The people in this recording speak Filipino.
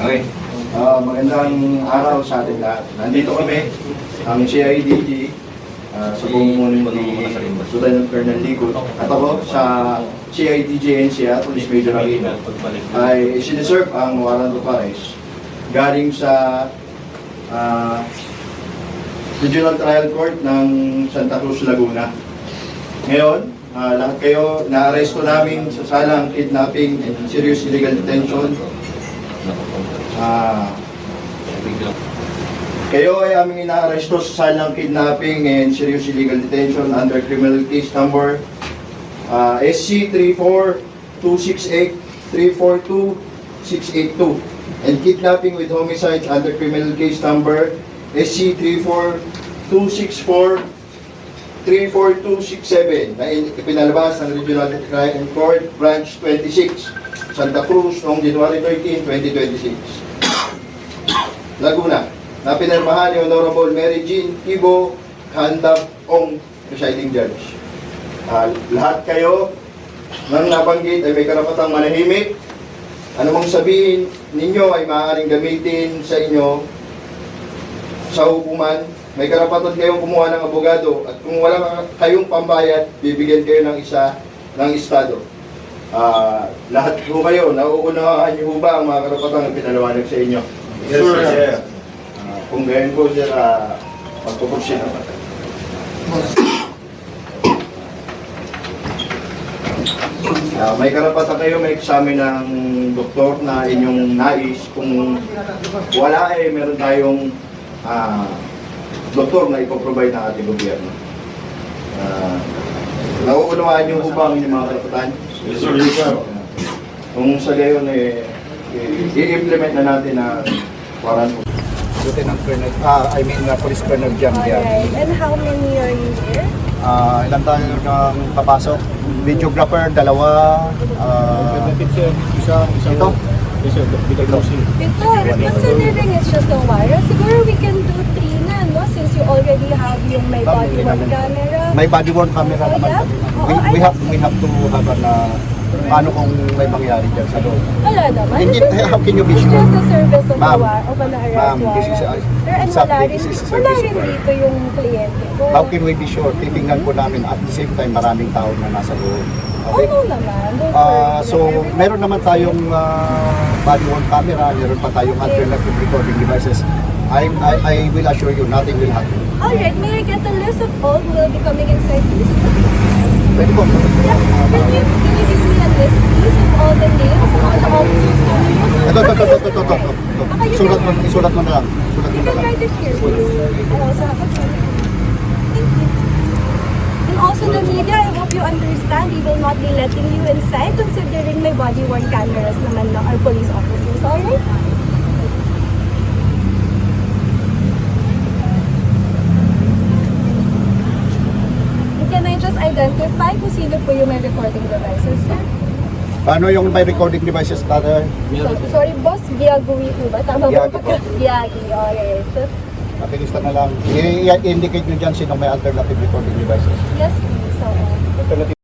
Okay. Magandang araw sa ating lahat. Nandito kami, ang CIDG, sa pamumuno ni Lieutenant Colonel Ligot, at ako sa CIDG NCR, Police Major Aquino, ay siniserve ang warrant of arrest galing sa Regional Trial Court ng Santa Cruz, Laguna. Ngayon, lahat kayo na-arresto namin sa salang kidnapping and serious illegal detention. Kayo ay aming ina-aresto sa salang kidnapping and serious illegal detention under criminal case number SC34268, 342682, and kidnapping with homicide under criminal case number SC34264, 34267 na ipinalabas ng Regional Crime Court Branch 26, Santa Cruz noong January 13, 2026. Laguna, na pinirmahan ni Honorable Mary Jean Ibo Handap Ong, presiding judge. Lahat kayo nang nabanggit ay may karapatang manahimik. Anumang sabihin ninyo ay maaaring gamitin sa inyo sa hukuman. May karapatan kayong kumuha ng abogado, at kung wala kayong pambayad, bibigyan kayo ng isa ng estado. Lahat po kayo, nauunawaan niyo ba ang mga karapatang na pinalawanag sa inyo? Yes, sir. Kung gayon po, sir, magpupursyon naman. May karapatan kayo may examen ng doktor na inyong nais. Kung wala meron tayong doktor na ipoprovide ng ating gobyerno. Nauunawaan niyo po ba ang inyong mga karapatan? Yes, sir. Kung sa gayon, i-implement na natin ang warrant. Lieutenant Colonel, Police Colonel Jam Diaz. Alright, and how many are you here? Ilan tayo nang papasok? Videographer, dalawa. Isa. Ito? Ito, considering it's just a wire, siguro we can do 3 na, no? Since you already have yung may body worn camera. May body worn camera naman. Yeah? We have to have paano kung may mangyari dyan sa loob. Wala naman. Hindi, how can you be It's sure? just a service of, Ma'am, of an arrest ma'am, this is warrant. Sir, and exactly, this is a wala service rin warrant. dito yung kliyente ko. How can we be sure? Titingnan po namin at the same time maraming tao na nasa loob. Okay? Oo naman. Don't worry. So, meron naman tayong body worn camera, meron pa tayong alternative recording devices. I will assure you, nothing will happen. Alright, may I get a list of all who will be coming inside, please? Pwede po. Yeah. Can you give me a list, please, of all the names of all the officers coming in? Ito. Isulat mo na lang. You can write it here, please. I also have a pen. Thank you. And also the media, I hope you understand, we will not be letting you inside considering may body-worn cameras naman ng our police officers. Alright? Can I just identify kung sino po yung may recording devices, sir? Paano yung may recording devices, tatay? Sorry, boss, Giagui po ba? Tama ba? Giagi po. Giagi, alright. Pakilista na lang. I-indicate nyo dyan sino may alternative recording devices. Yes, please. So, Alternative